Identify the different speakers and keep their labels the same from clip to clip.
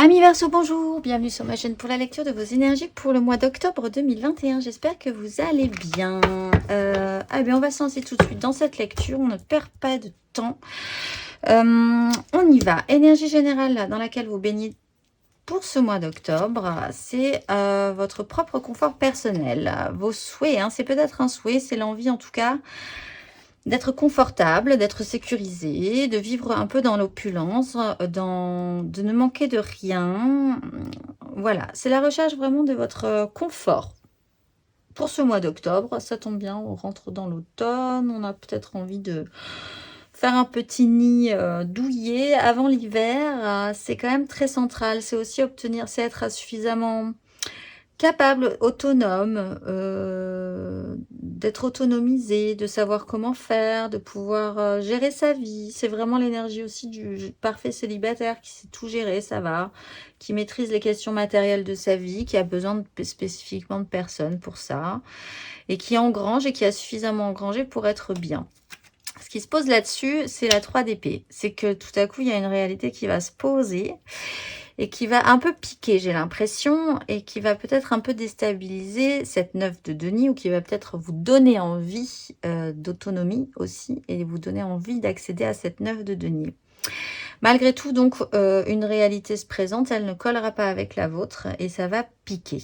Speaker 1: Amis Verseau, bonjour, bienvenue sur ma chaîne pour la lecture de vos énergies pour le mois d'octobre 2021. J'espère que vous allez bien. On va se lancer tout de suite dans cette lecture, on ne perd pas de temps. On y va. Énergie générale dans laquelle vous baignez pour ce mois d'octobre, c'est votre propre confort personnel, vos souhaits. C'est peut-être un souhait, c'est l'envie en tout cas d'être confortable, d'être sécurisé, de vivre un peu dans l'opulence, de ne manquer de rien. Voilà, c'est la recherche vraiment de votre confort. Pour ce mois d'octobre, ça tombe bien, on rentre dans l'automne, on a peut-être envie de faire un petit nid douillet avant l'hiver. C'est quand même très central, c'est aussi obtenir, c'est être suffisamment capable, autonome, d'être autonomisé, de savoir comment faire, de pouvoir gérer sa vie. C'est vraiment l'énergie aussi du parfait célibataire qui sait tout gérer, ça va, qui maîtrise les questions matérielles de sa vie, qui a besoin spécifiquement de personne pour ça, et qui engrange et qui a suffisamment engrangé pour être bien. Ce qui se pose là-dessus, c'est la 3 d'épée. C'est que tout à coup, il y a une réalité qui va se poser et qui va un peu piquer, j'ai l'impression, et qui va peut-être un peu déstabiliser cette 9 de denier, ou qui va peut-être vous donner envie d'autonomie aussi, et vous donner envie d'accéder à cette 9 de denier. Malgré tout, donc, une réalité se présente, elle ne collera pas avec la vôtre, et ça va piquer.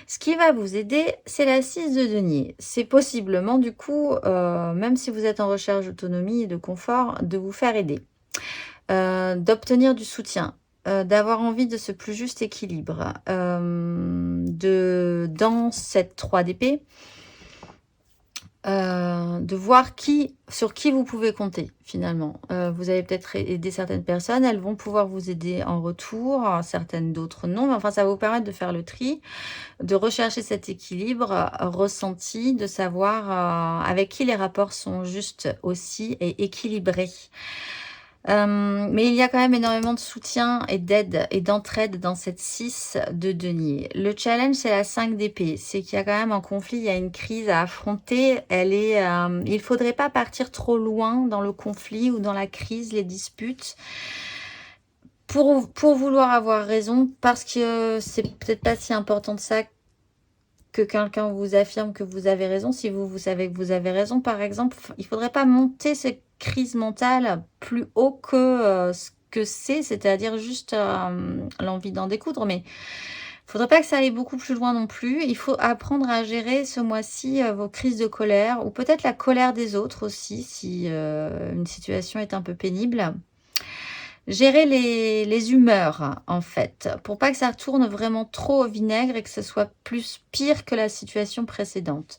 Speaker 1: Ce qui va vous aider, c'est la 6 de denier. C'est possiblement, du coup, même si vous êtes en recherche d'autonomie et de confort, de vous faire aider, d'obtenir du soutien, d'avoir envie de ce plus juste équilibre, dans cette 3 d'épée, de voir sur qui vous pouvez compter finalement. Vous avez peut-être aidé certaines personnes, elles vont pouvoir vous aider en retour, certaines d'autres non, mais enfin ça va vous permettre de faire le tri, de rechercher cet équilibre ressenti, de savoir avec qui les rapports sont justes aussi et équilibrés. Mais il y a quand même énormément de soutien et d'aide et d'entraide dans cette 6 de denier. Le challenge, c'est la 5 d'épée. C'est qu'il y a quand même un conflit, il y a une crise à affronter. Il ne faudrait pas partir trop loin dans le conflit ou dans la crise, les disputes, pour vouloir avoir raison, parce que c'est peut-être pas si important de ça que quelqu'un vous affirme que vous avez raison. Si vous savez que vous avez raison, par exemple, il ne faudrait pas monter cette crise mentale plus haut que ce que c'est-à-dire juste l'envie d'en découdre. Mais il ne faudrait pas que ça aille beaucoup plus loin non plus. Il faut apprendre à gérer ce mois-ci vos crises de colère, ou peut-être la colère des autres aussi, si une situation est un peu pénible. Gérer les humeurs, en fait, pour pas que ça tourne vraiment trop au vinaigre et que ce soit plus pire que la situation précédente.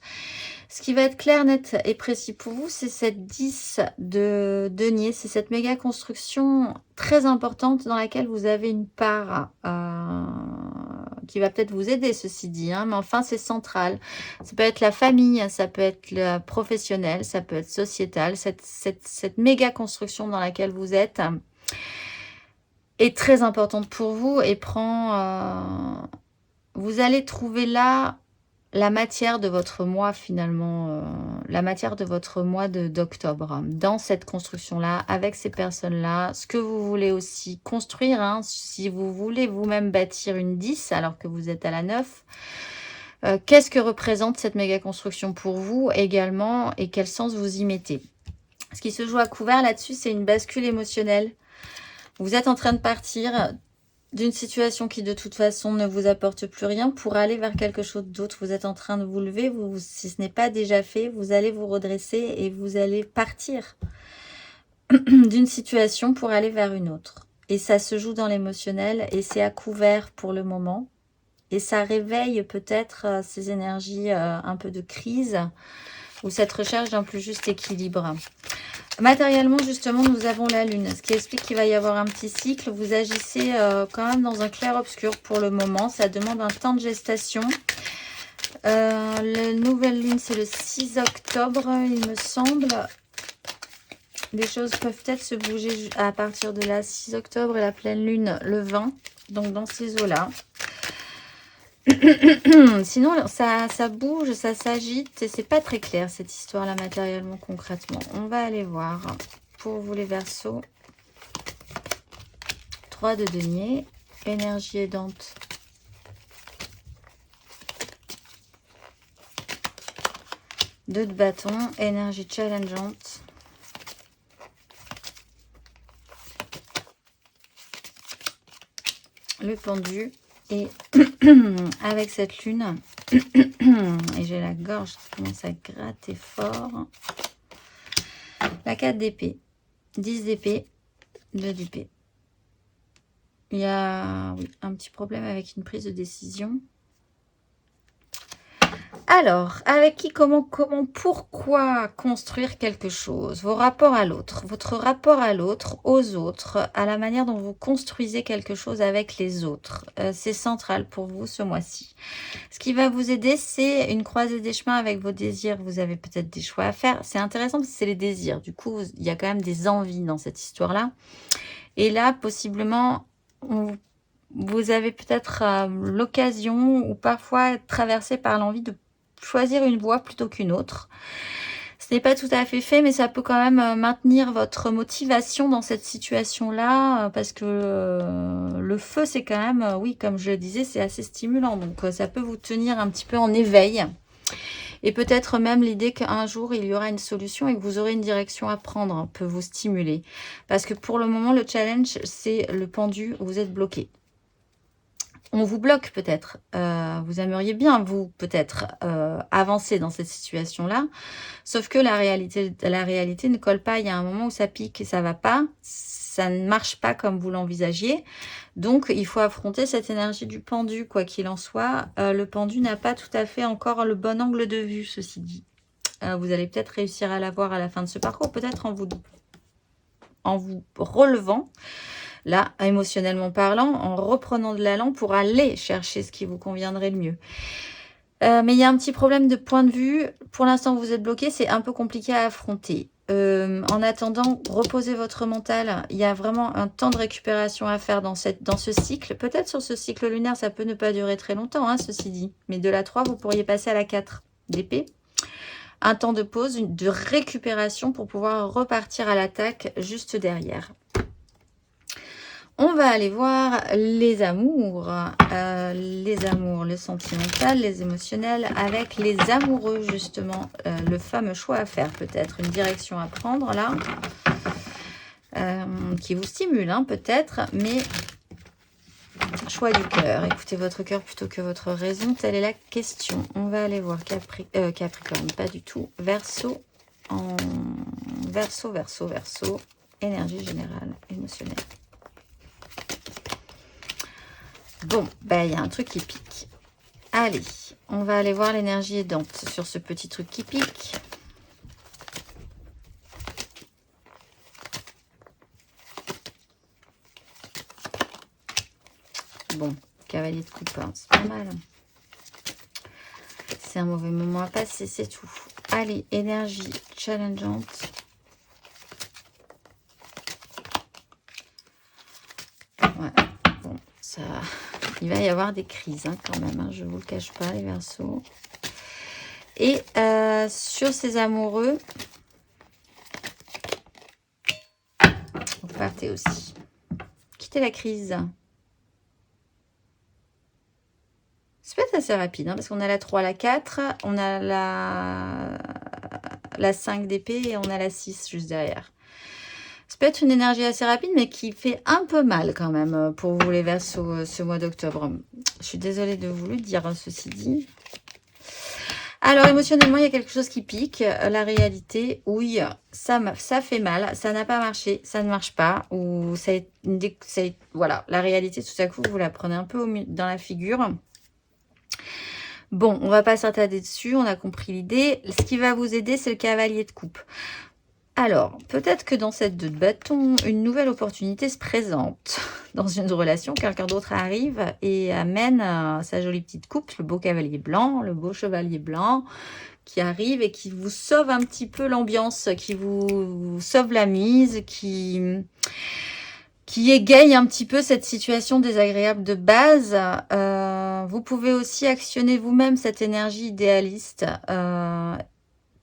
Speaker 1: Ce qui va être clair, net et précis pour vous, c'est cette 10 de denier, c'est cette méga construction très importante dans laquelle vous avez une part qui va peut-être vous aider, ceci dit, mais enfin c'est central. Ça peut être la famille, ça peut être le professionnel, ça peut être sociétal, cette méga construction dans laquelle vous êtes est très importante pour vous et vous allez trouver là la matière de votre mois finalement, la matière de votre mois d'octobre, dans cette construction-là, avec ces personnes-là, ce que vous voulez aussi construire, si vous voulez vous-même bâtir une 10 alors que vous êtes à la 9, qu'est-ce que représente cette méga construction pour vous également et quel sens vous y mettez? Ce qui se joue à couvert là-dessus, c'est une bascule émotionnelle. Vous êtes en train de partir d'une situation qui de toute façon ne vous apporte plus rien pour aller vers quelque chose d'autre. Vous êtes en train de vous lever, si ce n'est pas déjà fait, vous allez vous redresser et vous allez partir d'une situation pour aller vers une autre. Et ça se joue dans l'émotionnel et c'est à couvert pour le moment. Et ça réveille peut-être ces énergies un peu de crise ou cette recherche d'un plus juste équilibre. Matériellement, justement, nous avons la Lune, ce qui explique qu'il va y avoir un petit cycle. Vous agissez quand même dans un clair-obscur pour le moment. Ça demande un temps de gestation. La nouvelle Lune, c'est le 6 octobre, il me semble. Les choses peuvent peut-être se bouger à partir de la 6 octobre et la pleine Lune le 20. Donc, dans ces eaux-là. Sinon, ça bouge, ça s'agite et c'est pas très clair cette histoire-là matériellement, concrètement. On va aller voir pour vous les Verseaux. 3 de denier. énergie aidante. Deux de bâton, énergie challengeante. Le pendu. Et avec cette lune, et j'ai la gorge qui commence à gratter fort. La 4 d'épée, 10 d'épée, 2 d'épée. Il y a oui, un petit problème avec une prise de décision. Alors, avec qui, comment, pourquoi construire quelque chose? Vos rapports à l'autre, votre rapport à l'autre, aux autres, à la manière dont vous construisez quelque chose avec les autres. C'est central pour vous ce mois-ci. Ce qui va vous aider, c'est une croisée des chemins avec vos désirs. Vous avez peut-être des choix à faire. C'est intéressant parce que c'est les désirs. Du coup, il y a quand même des envies dans cette histoire-là. Et là, possiblement, vous avez peut-être l'occasion ou parfois être traversé par l'envie de choisir une voie plutôt qu'une autre. Ce n'est pas tout à fait fait, mais ça peut quand même maintenir votre motivation dans cette situation-là, parce que le feu, c'est quand même, oui, comme je le disais, c'est assez stimulant. Donc, ça peut vous tenir un petit peu en éveil. Et peut-être même l'idée qu'un jour, il y aura une solution et que vous aurez une direction à prendre peut vous stimuler. Parce que pour le moment, le challenge, c'est le pendu, vous êtes bloqué. On vous bloque peut-être, vous aimeriez bien, vous, peut-être, avancer dans cette situation-là, sauf que la réalité ne colle pas. Il y a un moment où ça pique et ça va pas, ça ne marche pas comme vous l'envisagiez, donc il faut affronter cette énergie du pendu, quoi qu'il en soit. Le pendu n'a pas tout à fait encore le bon angle de vue, ceci dit. Vous allez peut-être réussir à l'avoir à la fin de ce parcours, peut-être en vous relevant, là, émotionnellement parlant, en reprenant de l'allant pour aller chercher ce qui vous conviendrait le mieux. Mais il y a un petit problème de point de vue. Pour l'instant, vous êtes bloqué. C'est un peu compliqué à affronter. En attendant, reposez votre mental. Il y a vraiment un temps de récupération à faire dans ce cycle. Peut-être sur ce cycle lunaire, ça peut ne pas durer très longtemps, hein, ceci dit. Mais de la 3, vous pourriez passer à la 4 d'épée. Un temps de pause, de récupération pour pouvoir repartir à l'attaque juste derrière. On va aller voir les amours, le sentimental, les émotionnels, avec les amoureux justement, le fameux choix à faire peut-être, une direction à prendre là, qui vous stimule hein, peut-être, mais choix du cœur, écoutez votre cœur plutôt que votre raison, telle est la question. On va aller voir Capricorne, pas du tout, Verseau, Verseau, énergie générale, émotionnelle. Bon, ben il y a un truc qui pique. Allez, on va aller voir l'énergie aidante sur ce petit truc qui pique. Bon, cavalier de coupe, hein, c'est pas mal. C'est un mauvais moment à passer, c'est tout. Allez, énergie challengeante. Ouais, bon, ça... Il va y avoir des crises hein, quand même, hein, je ne vous le cache pas, les Verseaux. Et sur ces amoureux, vous partez aussi. Quittez la crise. Ça peut être assez rapide, hein, parce qu'on a la 3, la 4, on a la 5 d'épée et on a la 6 juste derrière. Ça peut être une énergie assez rapide, mais qui fait un peu mal quand même pour vous les Verseaux ce mois d'octobre. Je suis désolée de vous le dire, hein, ceci dit. Alors, émotionnellement, il y a quelque chose qui pique. La réalité, oui, ça fait mal, ça n'a pas marché, ça ne marche pas. Ou voilà, la réalité, tout à coup, vous la prenez un peu dans la figure. Bon, on va pas s'attarder dessus, on a compris l'idée. Ce qui va vous aider, c'est le cavalier de coupe. Alors, peut-être que dans cette 2 de bâton, une nouvelle opportunité se présente dans une relation. Quelqu'un d'autre arrive et amène sa jolie petite coupe, le beau cavalier blanc, le beau chevalier blanc, qui arrive et qui vous sauve un petit peu l'ambiance, qui vous sauve la mise, qui égaye un petit peu cette situation désagréable de base. Vous pouvez aussi actionner vous-même cette énergie idéaliste,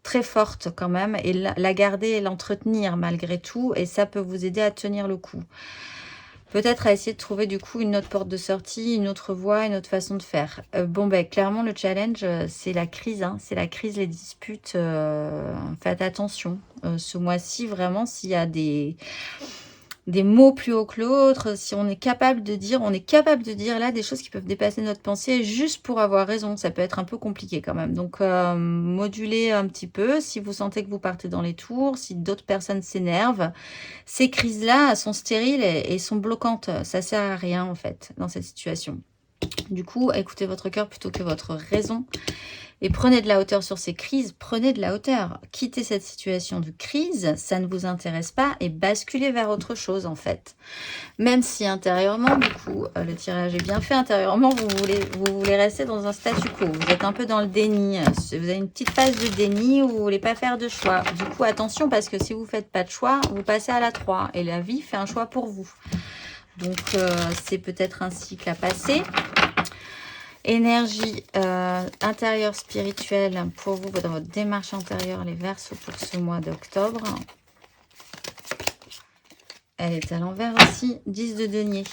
Speaker 1: très forte quand même, et la garder et l'entretenir malgré tout, et ça peut vous aider à tenir le coup. Peut-être à essayer de trouver du coup une autre porte de sortie, une autre voie, une autre façon de faire. Bon, ben clairement, le challenge, c'est la crise. Hein, c'est la crise, les disputes. Faites attention. Ce mois-ci, vraiment, s'il y a des mots plus haut que l'autre, si on est capable de dire là des choses qui peuvent dépasser notre pensée juste pour avoir raison, ça peut être un peu compliqué quand même. Donc modulez un petit peu si vous sentez que vous partez dans les tours, si d'autres personnes s'énervent. Ces crises-là sont stériles et sont bloquantes, ça sert à rien en fait dans cette situation. Du coup, écoutez votre cœur plutôt que votre raison. Et prenez de la hauteur sur ces crises, prenez de la hauteur. Quittez cette situation de crise, ça ne vous intéresse pas et basculez vers autre chose en fait. Même si intérieurement, du coup, le tirage est bien fait, intérieurement, vous voulez rester dans un statu quo. Vous êtes un peu dans le déni. Vous avez une petite phase de déni où vous ne voulez pas faire de choix. Du coup, attention parce que si vous ne faites pas de choix, vous passez à la 3 et la vie fait un choix pour vous. Donc, c'est peut-être un cycle à passer. Énergie intérieure spirituelle pour vous dans votre démarche intérieure, les Verseaux pour ce mois d'octobre. Elle est à l'envers aussi, 10 de denier.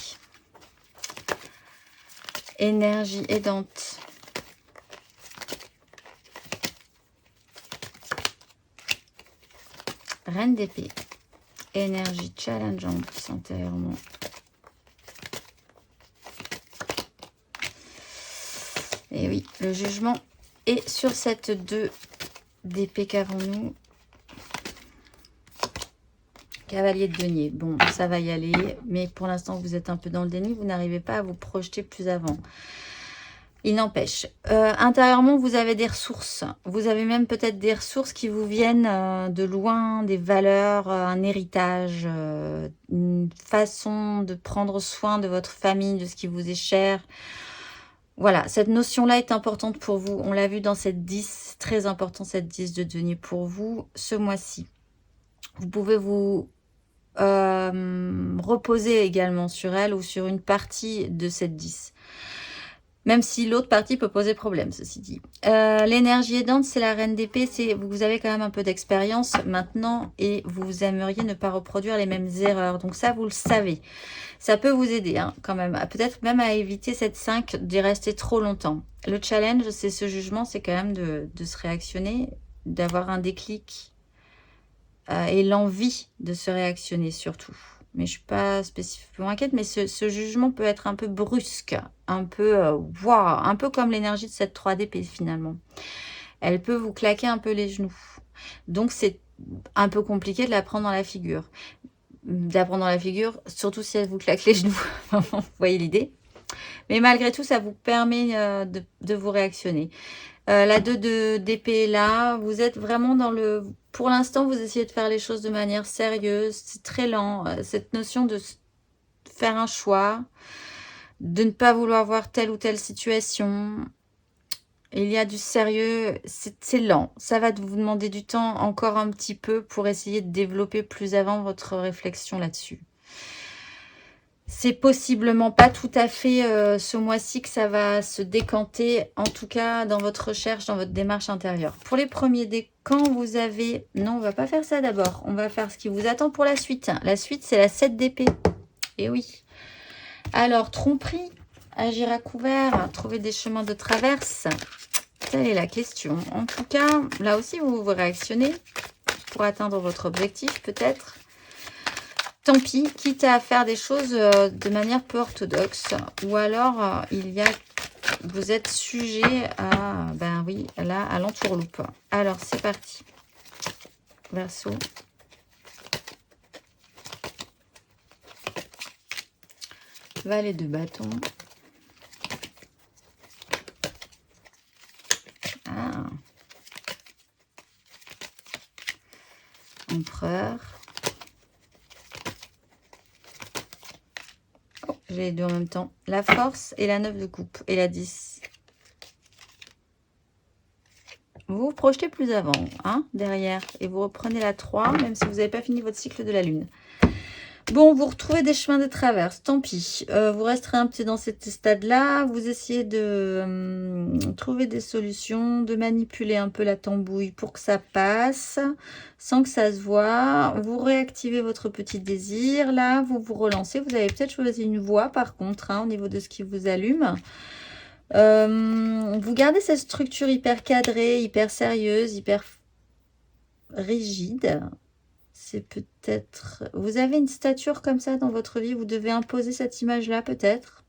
Speaker 1: Énergie aidante. Reine d'épée. Énergie challengeante intérieurement. Et oui, le jugement est sur cette 2 d'épée qu'avons-nous. Cavalier de denier. Bon, ça va y aller. Mais pour l'instant, vous êtes un peu dans le déni. Vous n'arrivez pas à vous projeter plus avant. Il n'empêche. Intérieurement, vous avez des ressources. Vous avez même peut-être des ressources qui vous viennent de loin, des valeurs, un héritage, une façon de prendre soin de votre famille, de ce qui vous est cher. Voilà, cette notion-là est importante pour vous. On l'a vu dans cette 10, très important cette 10 de denier pour vous ce mois-ci. Vous pouvez vous reposer également sur elle ou sur une partie de cette 10. Même si l'autre partie peut poser problème, ceci dit. L'énergie aidante, c'est la reine d'épée. Vous avez quand même un peu d'expérience maintenant et vous aimeriez ne pas reproduire les mêmes erreurs. Donc ça, vous le savez. Ça peut vous aider hein, quand même. Peut-être même à éviter cette 5 d'y rester trop longtemps. Le challenge, c'est ce jugement, c'est quand même de se réactionner, d'avoir un déclic et l'envie de se réactionner surtout. Mais je ne suis pas spécifiquement inquiète, mais ce jugement peut être un peu brusque, un peu, wow, un peu comme l'énergie de cette 3 d'épée finalement. Elle peut vous claquer un peu les genoux. Donc c'est un peu compliqué de la prendre dans la figure. Surtout si elle vous claque les genoux. Vous voyez l'idée. Mais malgré tout, ça vous permet de vous réactionner. La 2 d'épée là, vous êtes vraiment dans le... Pour l'instant, vous essayez de faire les choses de manière sérieuse. C'est très lent. Cette notion de faire un choix, de ne pas vouloir voir telle ou telle situation. Il y a du sérieux. C'est lent. Ça va vous demander du temps encore un petit peu pour essayer de développer plus avant votre réflexion là-dessus. C'est possiblement pas tout à fait ce mois-ci que ça va se décanter, en tout cas dans votre recherche, dans votre démarche intérieure. Pour les premiers décans, vous avez... Non, on va pas faire ça d'abord. On va faire ce qui vous attend pour la suite. La suite, c'est la 7 d'épée. Et oui. Alors, tromperie, agir à couvert, trouver des chemins de traverse. Telle est la question. En tout cas, là aussi, vous réactionnez pour atteindre votre objectif, peut-être. Tant pis, quitte à faire des choses de manière peu orthodoxe. Ou alors, vous êtes sujet à, ben oui, là, à l'entourloupe. Alors, c'est parti. Verseau. Valet de bâton. Ah. Empereur. J'ai les deux en même temps. La force et la 9 de coupe. Et la 10. Vous vous projetez plus avant, hein, derrière. Et vous reprenez la 3, même si vous n'avez pas fini votre cycle de la lune. Bon, vous retrouvez des chemins de traverse, tant pis. Vous resterez un petit dans cet stade-là. Vous essayez de trouver des solutions, de manipuler un peu la tambouille pour que ça passe, sans que ça se voit. Vous réactivez votre petit désir. Là, vous vous relancez. Vous avez peut-être choisi une voie, par contre, hein, au niveau de ce qui vous allume. Vous gardez cette structure hyper cadrée, hyper sérieuse, hyper rigide. C'est peut-être... Vous avez une stature comme ça dans votre vie, vous devez imposer cette image-là peut-être.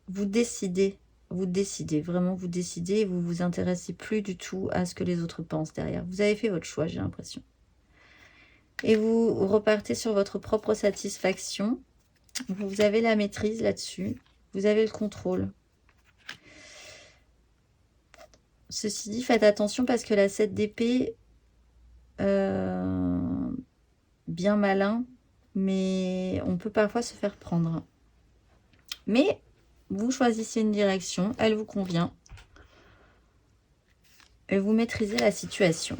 Speaker 1: Vous décidez, vraiment vous décidez et vous vous intéressez plus du tout à ce que les autres pensent derrière. Vous avez fait votre choix, j'ai l'impression. Et vous repartez sur votre propre satisfaction. Vous avez la maîtrise là-dessus. Vous avez le contrôle. Ceci dit, faites attention parce que la 7 d'épée, bien malin, mais on peut parfois se faire prendre. Mais vous choisissez une direction, elle vous convient. Et vous maîtrisez la situation.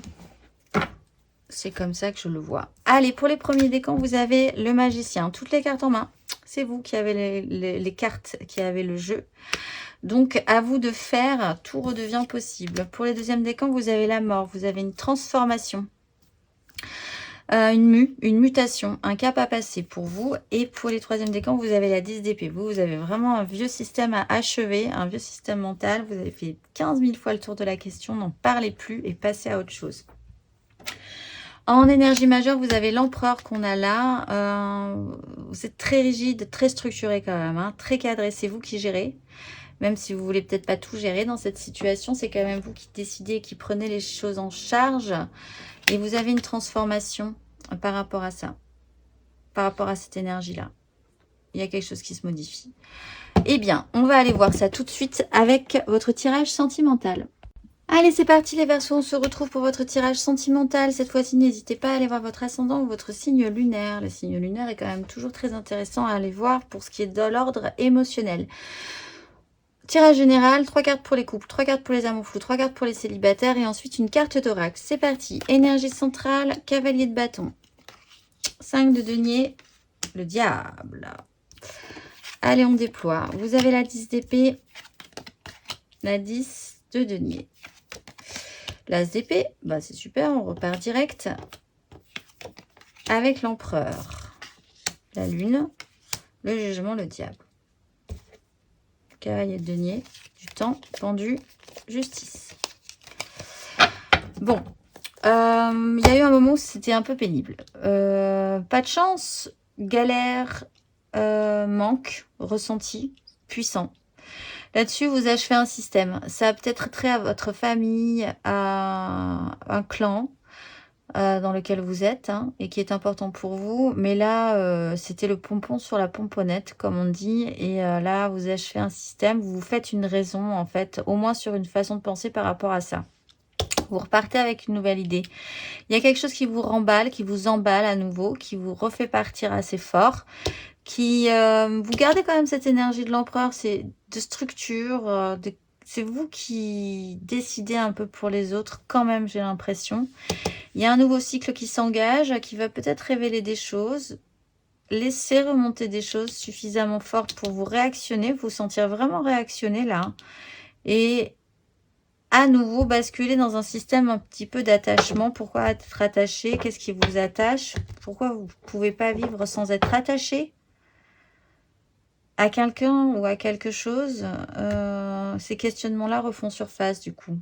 Speaker 1: C'est comme ça que je le vois. Allez, pour les premiers décans, vous avez le magicien. Toutes les cartes en main. C'est vous qui avez les cartes, qui avez le jeu. Donc, à vous de faire, tout redevient possible. Pour les deuxièmes décans, vous avez la mort. Vous avez une transformation. Une mutation, un cap à passer pour vous. Et pour les troisièmes décans, vous avez la 10 d'épée. Vous avez vraiment un vieux système à achever, un vieux système mental. Vous avez fait 15 000 fois le tour de la question. N'en parlez plus et passez à autre chose. En énergie majeure, vous avez l'empereur qu'on a là. Vous êtes très rigide, très structuré quand même, hein, très cadré. C'est vous qui gérez. Même si vous voulez peut-être pas tout gérer dans cette situation, c'est quand même vous qui décidez, qui prenez les choses en charge. Et vous avez une transformation par rapport à ça, par rapport à cette énergie-là. Il y a quelque chose qui se modifie. Eh bien, on va aller voir ça tout de suite avec votre tirage sentimental. Allez, c'est parti les Verseaux, on se retrouve pour votre tirage sentimental. Cette fois-ci, n'hésitez pas à aller voir votre ascendant ou votre signe lunaire. Le signe lunaire est quand même toujours très intéressant à aller voir pour ce qui est de l'ordre émotionnel. Tirage général, 3 cartes pour les couples, 3 cartes pour les amours flous, 3 cartes pour les célibataires et ensuite une carte d'oracle. C'est parti. Énergie centrale, cavalier de bâton. 5 de denier, le diable. Allez, on déploie. Vous avez la 10 d'épée, la 10 de denier. L'as d'épée, bah c'est super, on repart direct avec l'empereur. La lune, le jugement, le diable. Cavalier de denier, du temps, pendu, justice. Bon, il y a eu un moment où c'était un peu pénible. Pas de chance, galère, manque, ressenti, puissant. Là-dessus, vous achevez un système. Ça a peut-être trait à votre famille, à un clan dans lequel vous êtes hein, et qui est important pour vous. Mais là, c'était le pompon sur la pomponnette, comme on dit. Et là, vous achevez un système. Vous vous faites une raison, en fait, au moins sur une façon de penser par rapport à ça. Vous repartez avec une nouvelle idée. Il y a quelque chose qui vous remballe, qui vous emballe à nouveau, qui vous refait partir assez fort. Vous gardez quand même cette énergie de l'empereur, c'est de structure, c'est vous qui décidez un peu pour les autres quand même, j'ai l'impression. Il y a un nouveau cycle qui s'engage, qui va peut-être révéler des choses, laisser remonter des choses suffisamment fortes pour vous réactionner, vous sentir vraiment réactionner là, et à nouveau basculer dans un système un petit peu d'attachement. Pourquoi être attaché? Qu'est-ce qui vous attache? Pourquoi vous ne pouvez pas vivre sans être attaché à quelqu'un ou à quelque chose? Ces questionnements-là refont surface du coup.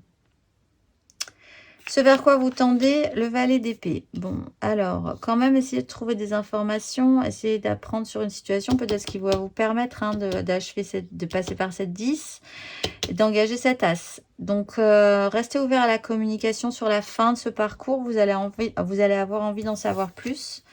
Speaker 1: Ce vers quoi vous tendez, le valet d'épée. Bon, alors, quand même, essayez de trouver des informations, essayez d'apprendre sur une situation, peut-être ce qui va vous permettre hein, de passer par cette 10 et d'engager cette as. Donc, restez ouvert à la communication sur la fin de ce parcours, vous allez avoir envie d'en savoir plus.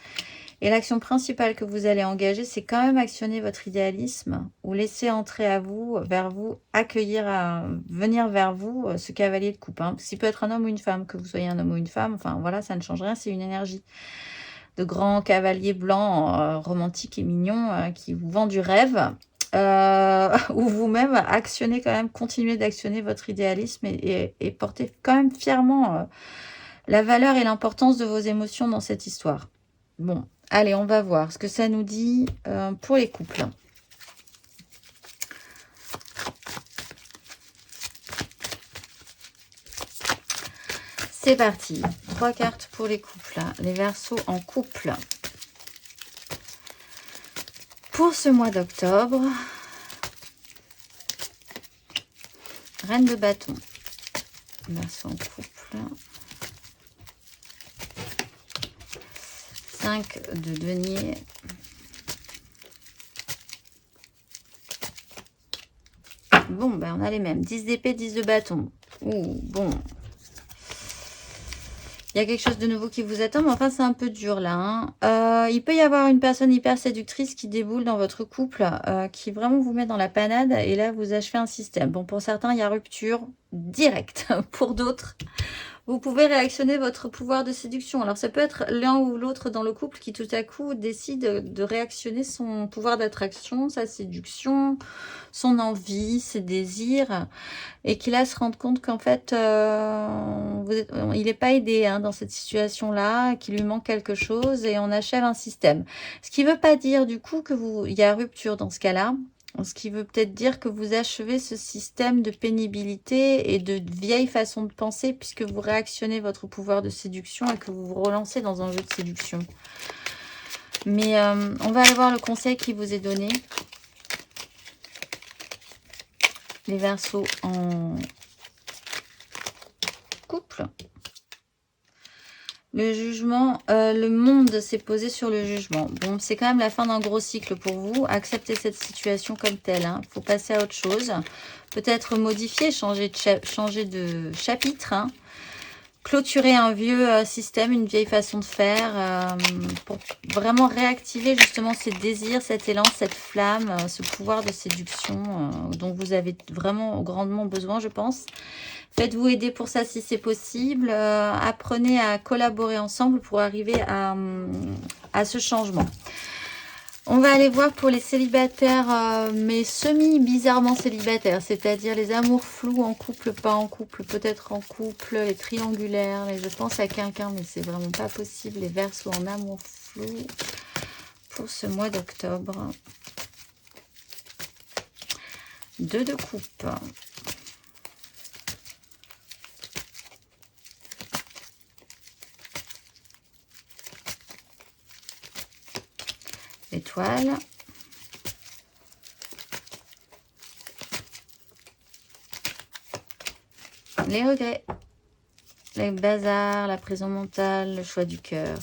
Speaker 1: Et l'action principale que vous allez engager, c'est quand même actionner votre idéalisme ou laisser entrer à vous, vers vous, venir vers vous ce cavalier de coupe. Hein. S'il peut être un homme ou une femme, que vous soyez un homme ou une femme, enfin voilà, ça ne change rien, c'est une énergie de grand cavalier blanc, romantique et mignon, qui vous vend du rêve. Ou vous-même actionnez quand même, continuez d'actionner votre idéalisme et portez quand même fièrement la valeur et l'importance de vos émotions dans cette histoire. Bon, allez, on va voir ce que ça nous dit pour les couples. C'est parti. 3 cartes pour les couples. Les Verseaux en couple. Pour ce mois d'octobre, Reine de bâton. Verseau en couple. 5 de denier. Bon, ben on a les mêmes. 10 d'épée, 10 de bâton. Ouh, bon. Il y a quelque chose de nouveau qui vous attend, mais enfin, c'est un peu dur, là. Hein. Il peut y avoir une personne hyper séductrice qui déboule dans votre couple, qui vraiment vous met dans la panade, et là, vous achevez un système. Bon, pour certains, il y a rupture directe. Pour d'autres, vous pouvez réactionner votre pouvoir de séduction. Alors, ça peut être l'un ou l'autre dans le couple qui, tout à coup, décide de réactionner son pouvoir d'attraction, sa séduction, son envie, ses désirs, et qui là se rende compte qu'en fait, il n'est pas aidé hein, dans cette situation-là, qu'il lui manque quelque chose, et on achève un système. Ce qui ne veut pas dire du coup il y a rupture dans ce cas-là. Ce qui veut peut-être dire que vous achevez ce système de pénibilité et de vieille façon de penser, puisque vous réactionnez votre pouvoir de séduction et que vous vous relancez dans un jeu de séduction. Mais on va aller voir le conseil qui vous est donné. Les Verseaux en couple. Le jugement, le monde s'est posé sur le jugement. Bon, c'est quand même la fin d'un gros cycle pour vous. Acceptez cette situation comme telle. Hein. Faut passer à autre chose. Peut-être modifier, changer de chapitre. Hein. Clôturer un vieux système, une vieille façon de faire. Pour vraiment réactiver justement ces désirs, cet élan, cette flamme, ce pouvoir de séduction dont vous avez vraiment grandement besoin, je pense. Faites-vous aider pour ça si c'est possible. Apprenez à collaborer ensemble pour arriver à ce changement. On va aller voir pour les célibataires, mais semi-bizarrement célibataires, c'est-à-dire les amours flous en couple, pas en couple, peut-être en couple, les triangulaires, je pense à quelqu'un, mais c'est vraiment pas possible. Les Verseaux en amour flou pour ce mois d'octobre. 2 de coupe. Étoile. Les regrets. Les bazars, la prison mentale, le choix du cœur.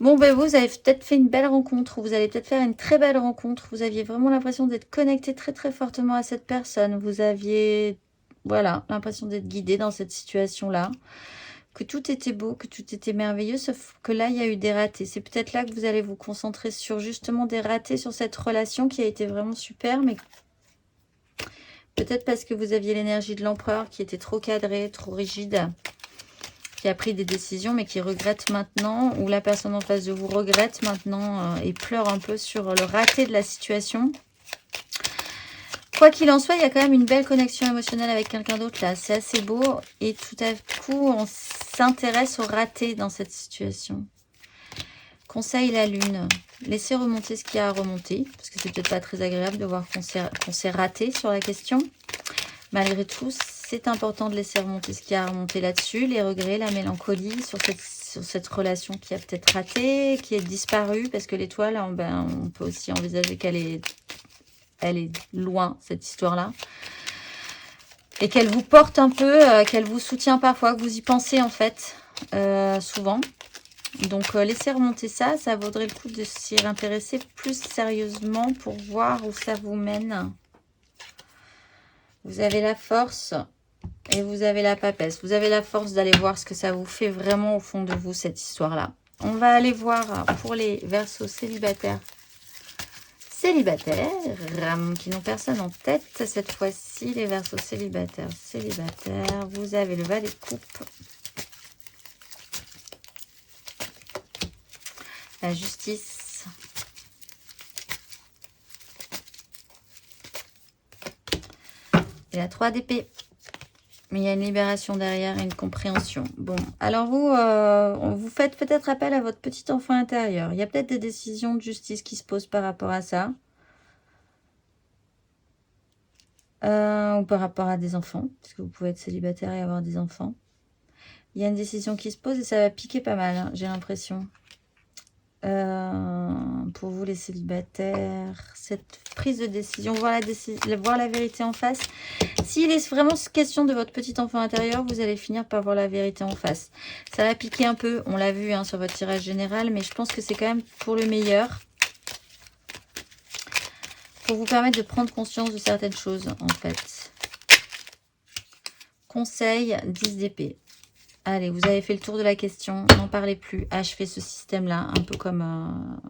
Speaker 1: Bon, ben vous avez peut-être fait une belle rencontre. Vous allez peut-être faire une très belle rencontre. Vous aviez vraiment l'impression d'être connecté très très fortement à cette personne. Vous aviez, voilà, l'impression d'être guidé dans cette situation-là. Que tout était beau, que tout était merveilleux, sauf que là, il y a eu des ratés. C'est peut-être là que vous allez vous concentrer sur justement des ratés sur cette relation qui a été vraiment super, mais peut-être parce que vous aviez l'énergie de l'empereur qui était trop cadrée, trop rigide, qui a pris des décisions, mais qui regrette maintenant, ou la personne en face de vous regrette maintenant et pleure un peu sur le raté de la situation. Quoi qu'il en soit, il y a quand même une belle connexion émotionnelle avec quelqu'un d'autre là. C'est assez beau. Et tout à coup, on s'intéresse au raté dans cette situation. Conseil la lune. Laissez remonter ce qu'il y a à remonter. Parce que c'est peut-être pas très agréable de voir qu'on s'est raté sur la question. Malgré tout, c'est important de laisser remonter ce qu'il y a à remonter là-dessus. Les regrets, la mélancolie sur cette relation qui a peut-être raté, qui est disparue. Parce que l'étoile, ben, on peut aussi envisager qu'elle est loin, cette histoire-là. Et qu'elle vous porte un peu, qu'elle vous soutient parfois, que vous y pensez en fait, souvent. Donc, laissez remonter ça. Ça vaudrait le coup de s'y intéresser plus sérieusement pour voir où ça vous mène. Vous avez la force et vous avez la papesse. Vous avez la force d'aller voir ce que ça vous fait vraiment au fond de vous, cette histoire-là. On va aller voir pour les Verseaux célibataires. Célibataires, qui n'ont personne en tête. Cette fois-ci, les Verseaux célibataires, vous avez le Valet de coupe. La justice. Et la 3 d'épée. Mais il y a une libération derrière et une compréhension. Bon, alors vous faites peut-être appel à votre petit enfant intérieur. Il y a peut-être des décisions de justice qui se posent par rapport à ça. Ou par rapport à des enfants, parce que vous pouvez être célibataire et avoir des enfants. Il y a une décision qui se pose et ça va piquer pas mal, hein, j'ai l'impression. Pour vous les célibataires, cette prise de décision, voir la vérité en face. S'il est vraiment question de votre petit enfant intérieur, vous allez finir par voir la vérité en face. Ça va piquer un peu, on l'a vu hein, sur votre tirage général, mais je pense que c'est quand même pour le meilleur. Pour vous permettre de prendre conscience de certaines choses, en fait. Conseil, 10 d'épée. Allez, vous avez fait le tour de la question, n'en parlez plus, achevez ce système-là, un peu comme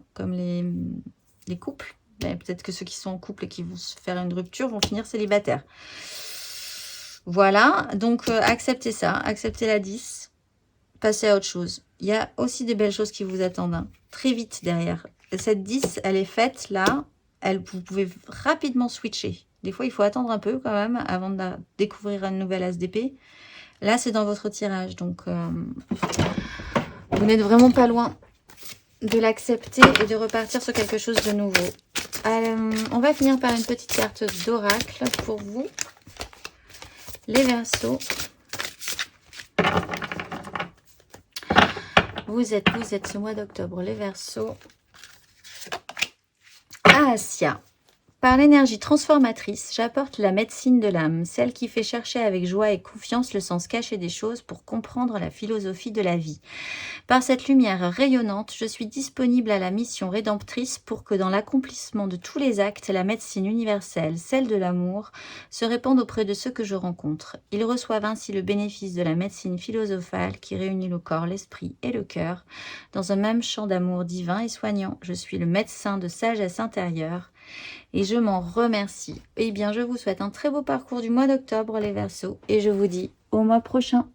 Speaker 1: les couples. Peut-être que ceux qui sont en couple et qui vont se faire une rupture vont finir célibataires. Voilà, donc acceptez ça, acceptez la 10, passez à autre chose. Il y a aussi des belles choses qui vous attendent, hein, très vite derrière. Cette 10, elle est faite là, vous pouvez rapidement switcher. Des fois, il faut attendre un peu quand même avant de découvrir une nouvelle as d'épée. Là, c'est dans votre tirage, donc vous n'êtes vraiment pas loin de l'accepter et de repartir sur quelque chose de nouveau. On va finir par une petite carte d'oracle pour vous, les Verseaux. Vous êtes ce mois d'octobre, les Verseaux. Assia. Par l'énergie transformatrice, j'apporte la médecine de l'âme, celle qui fait chercher avec joie et confiance le sens caché des choses pour comprendre la philosophie de la vie. Par cette lumière rayonnante, je suis disponible à la mission rédemptrice pour que dans l'accomplissement de tous les actes, la médecine universelle, celle de l'amour, se répande auprès de ceux que je rencontre. Ils reçoivent ainsi le bénéfice de la médecine philosophale qui réunit le corps, l'esprit et le cœur dans un même champ d'amour divin et soignant. Je suis le médecin de sagesse intérieure et je m'en remercie. Eh bien, je vous souhaite un très beau parcours du mois d'octobre, les Verseaux, et je vous dis au mois prochain.